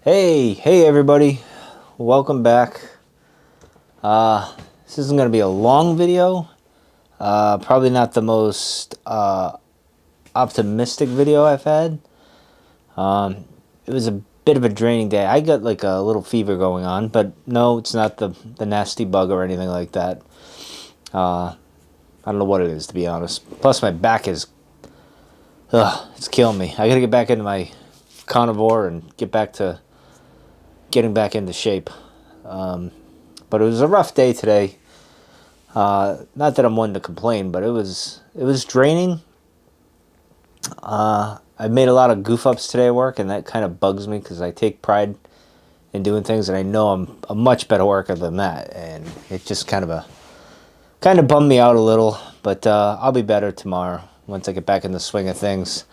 Hey everybody, welcome back. This isn't going to be a long video, probably not the most optimistic video I've had. It was a bit of a draining day. I got like a little fever going on, but no, it's not the nasty bug or anything like that. I don't know what it is, to be honest. Plus my back is, it's killing me. I got to get back into my carnivore and get back to getting back into shape. But it was a rough day today. Not that I'm one to complain, but it was draining. I made a lot of goof ups today at work, and that kind of bugs me because I take pride in doing things, and I know I'm a much better worker than that, and it just kind of bummed me out a little. But I'll be better tomorrow once I get back in the swing of things.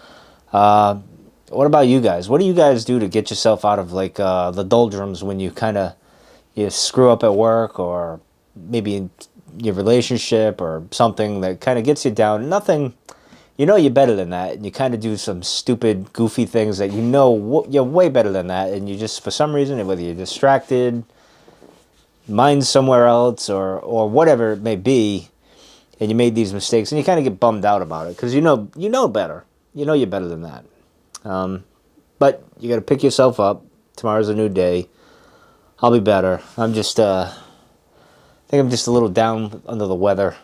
What about you guys? What do you guys do to get yourself out of like the doldrums when you you screw up at work, or maybe in your relationship or something that kind of gets you down? Nothing, you're better than that, and you kind of do some stupid, goofy things that you're way better than that, and you just, for some reason, whether you're distracted, mind's somewhere else, or whatever it may be, and you made these mistakes, and you kind of get bummed out about it because you know better. You know you're better than that. But you got to pick yourself up. Tomorrow's a new day. I'll be better. I think I'm just a little down under the weather.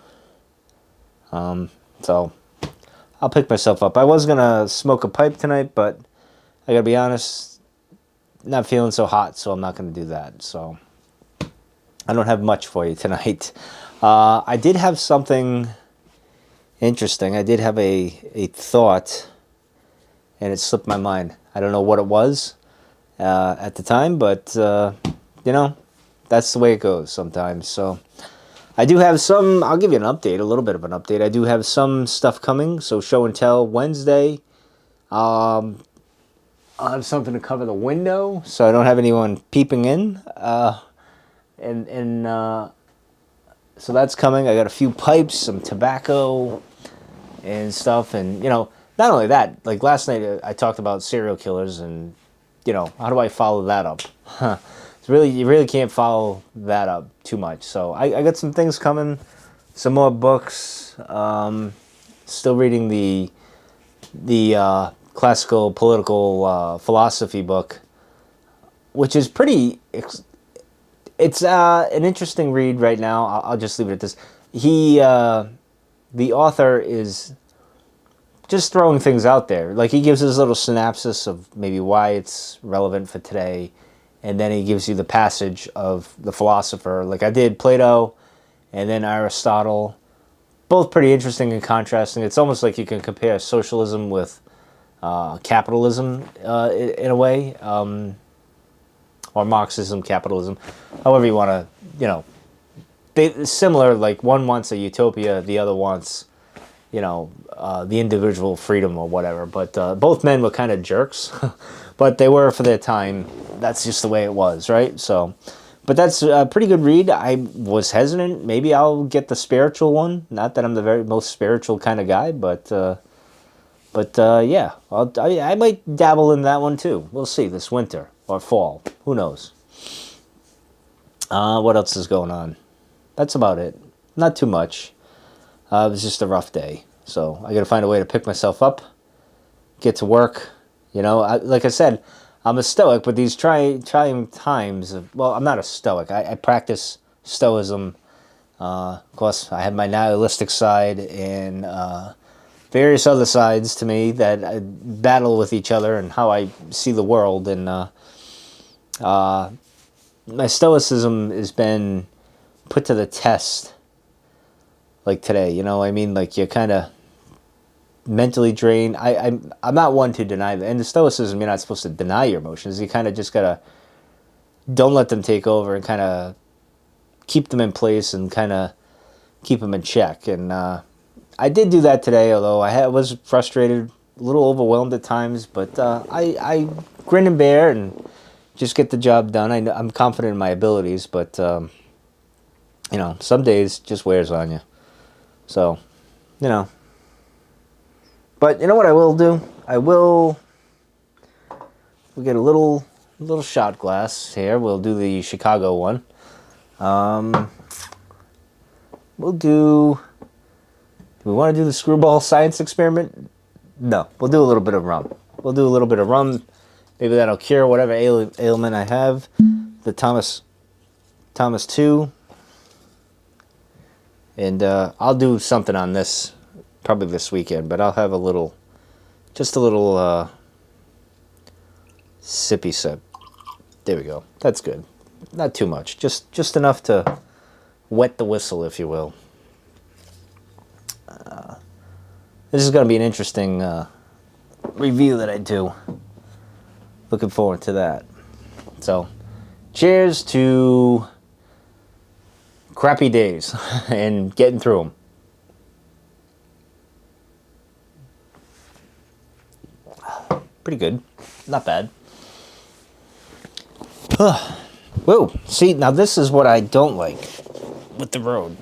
So I'll pick myself up. I was gonna smoke a pipe tonight, but I gotta be honest, not feeling so hot, so I'm not gonna do that. So I don't have much for you tonight. I did have something interesting. I did have a thought, and it slipped my mind. I don't know what it was at the time, but that's the way it goes sometimes. So I do have some, I'll give you an update, a little bit of an update. I do have some stuff coming. So show and tell Wednesday. I'll have something to cover the window so I don't have anyone peeping in. So that's coming. I got a few pipes, some tobacco and stuff. And, not only that, like last night I talked about serial killers, and, how do I follow that up? You really can't follow that up too much. So I got some things coming, some more books. Still reading the classical political philosophy book, which is pretty. It's an interesting read right now. I'll just leave it at this. The author is just throwing things out there. Like, he gives his little synopsis of maybe why it's relevant for today, and then he gives you the passage of the philosopher. Like I did Plato and then Aristotle. Both pretty interesting and contrasting. It's almost like you can compare socialism with capitalism in a way, or Marxism, capitalism, however you want to, similar, like one wants a utopia, the other wants, the individual freedom or whatever. But both men were kind of jerks, but they were for their time. That's just the way it was, right? So, but that's a pretty good read. I was hesitant. Maybe I'll get the spiritual one. Not that I'm the very most spiritual kind of guy, but yeah, I might dabble in that one too. We'll see this winter or fall. Who knows? What else is going on? That's about it. Not too much. It was just a rough day, so I got to find a way to pick myself up, get to work. Like I said, I'm a stoic, but these trying times. Well, I'm not a stoic. I practice stoicism. Of course, I have my nihilistic side and various other sides to me that I battle with each other and how I see the world. And my stoicism has been put to the test. Like today, like you're kind of mentally drained. I'm not one to deny that. And the stoicism, you're not supposed to deny your emotions. You kind of just gotta don't let them take over and kind of keep them in place and kind of keep them in check. And I did do that today, although I was frustrated, a little overwhelmed at times. But I grin and bear and just get the job done. I'm confident in my abilities, but some days just wears on you. So, but you know what I will do? We'll get a little little shot glass here. We'll do the Chicago one. We'll do we want to do the screwball science experiment? No, we'll do a little bit of rum. We'll do a little bit of rum. Maybe that'll cure whatever ailment I have. The Thomas 2. And I'll do something on this probably this weekend, but I'll have just a little sippy sip. There we go. That's good. Not too much. Just enough to wet the whistle, if you will. This is going to be an interesting review that I do. Looking forward to that. So, cheers to crappy days and getting through them. Pretty good. Not bad. Whoa. See, now this is what I don't like with the road.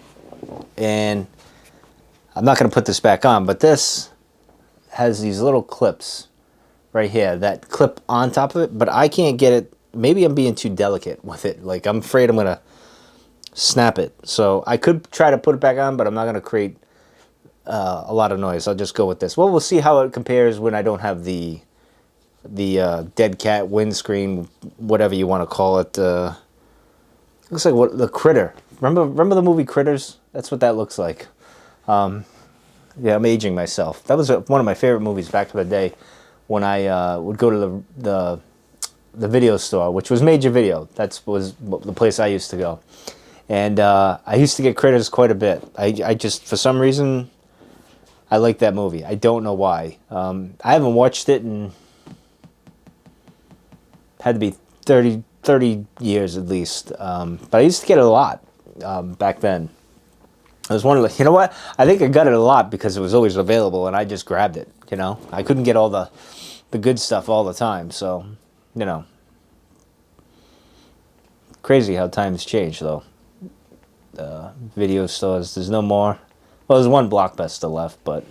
And I'm not going to put this back on, but this has these little clips right here that clip on top of it, but I can't get it. Maybe I'm being too delicate with it. Like, I'm afraid I'm going to snap it. So I could try to put it back on, but I'm not going to create a lot of noise. I'll just go with this. Well, we'll see how it compares when I don't have the dead cat windscreen, whatever you want to call it. Looks like what the critter. Remember the movie Critters? That's what that looks like. Yeah, I'm aging myself. That was one of my favorite movies back in the day when I would go to the video store, which was Major Video. That was the place I used to go. And I used to get Critters quite a bit. I just, for some reason, I like that movie. I don't know why. I haven't watched it in, had to be 30 years at least. But I used to get it a lot back then. I was wondering, you know what? I think I got it a lot because it was always available and I just grabbed it, you know? I couldn't get all the good stuff all the time, so, you know. Crazy how times change, though. Video stores, there's no more. Well, there's one Blockbuster left, but,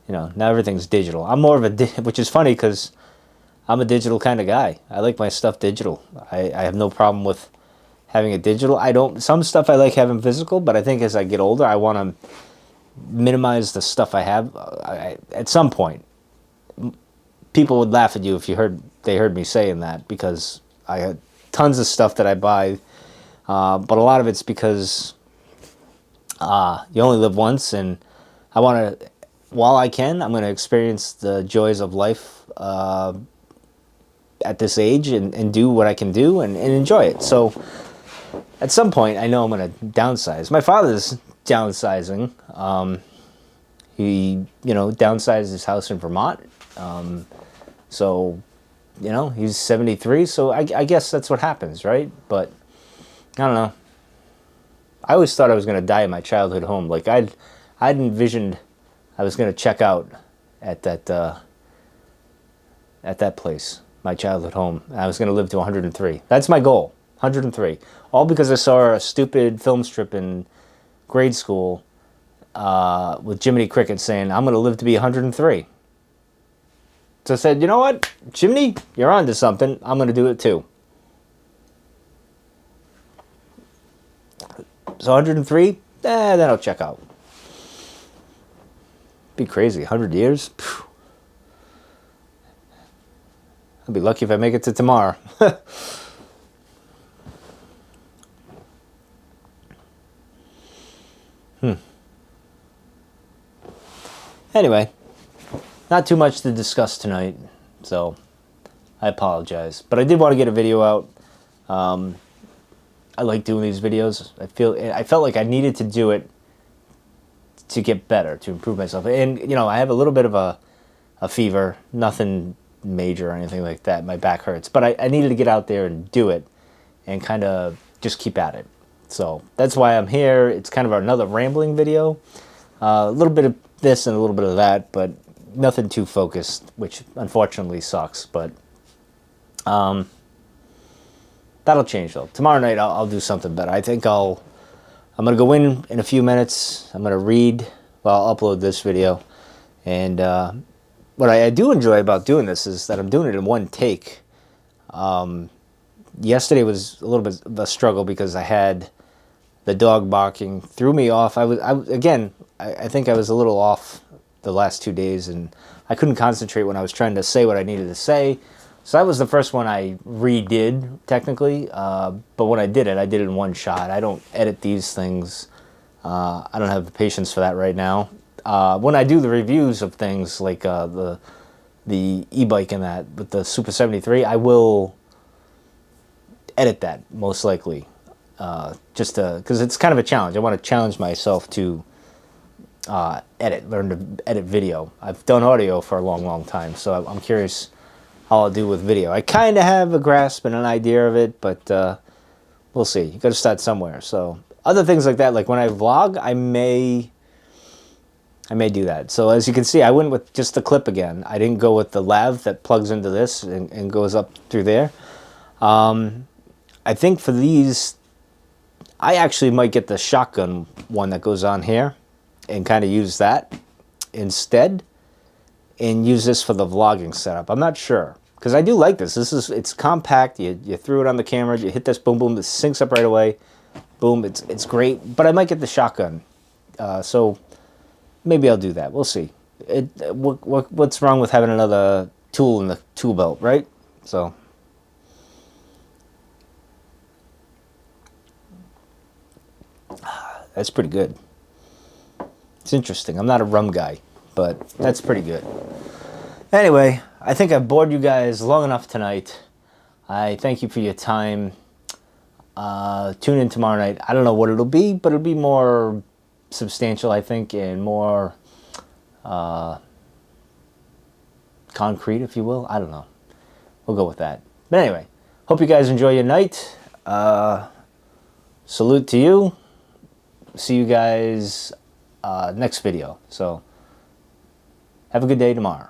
you know, now everything's digital. I'm more of a, which is funny because I'm a digital kind of guy. I like my stuff digital. I have no problem with having it digital. Some stuff I like having physical, but I think as I get older, I want to minimize the stuff I have. At some point, people would laugh at you if they heard me saying that, because I had tons of stuff that I buy, but a lot of it's because you only live once, and I want to, while I can, I'm going to experience the joys of life at this age and do what I can do and enjoy it. So at some point, I know I'm going to downsize. My father's downsizing. He, downsized his house in Vermont. So, he's 73. So I guess that's what happens, right? But I don't know. I always thought I was going to die in my childhood home. Like I'd envisioned I was going to check out at that place, my childhood home. I was going to live to 103. That's my goal, 103. All because I saw a stupid film strip in grade school with Jiminy Cricket saying, I'm going to live to be 103. So I said, you know what, Jiminy, you're on to something. I'm going to do it too. So 103, then I'll check out. Be crazy, 100 years? Phew. I'll be lucky if I make it to tomorrow. Anyway, not too much to discuss tonight, so I apologize. But I did want to get a video out. I like doing these videos. I felt like I needed to do it to get better, to improve myself. And, I have a little bit of a fever, nothing major or anything like that. My back hurts. But I needed to get out there and do it and kind of just keep at it. So that's why I'm here. It's kind of another rambling video. A little bit of this and a little bit of that, but nothing too focused, which unfortunately sucks. But that'll change, though. Tomorrow night I'll do something better. I think I'm going to go in a few minutes. I'm going to read while I'll upload this video. And what I do enjoy about doing this is that I'm doing it in one take. Yesterday was a little bit of a struggle because I had the dog barking, threw me off. I think I was a little off the last 2 days, and I couldn't concentrate when I was trying to say what I needed to say. So that was the first one I redid, technically. But when I did it in one shot. I don't edit these things. I don't have the patience for that right now. When I do the reviews of things like the e-bike and that with the Super 73, I will edit that most likely. Just because it's kind of a challenge. I want to challenge myself to learn to edit video. I've done audio for a long, long time, so I'm curious how I'll do with video. I kind of have a grasp and an idea of it, but we'll see. You got to start somewhere. So other things like that, like when I vlog, I may do that. So as you can see, I went with just the clip again. I didn't go with the lav that plugs into this and goes up through there. I think for these, I actually might get the shotgun one that goes on here and kind of use that instead and use this for the vlogging setup. I'm not sure because I do like this. It's compact. You threw it on the camera, you hit this, boom, boom, it syncs up right away. Boom, it's great. But I might get the shotgun. So maybe I'll do that. We'll see. What's wrong with having another tool in the tool belt, right? So that's pretty good. It's interesting. I'm not a rum guy, but that's pretty good. Anyway, I think I've bored you guys long enough tonight. I thank you for your time. Tune in tomorrow night. I don't know what it'll be, but it'll be more substantial, I think, and more concrete, if you will. I don't know. We'll go with that. But anyway, hope you guys enjoy your night. Salute to you. See you guys next video. So have a good day tomorrow.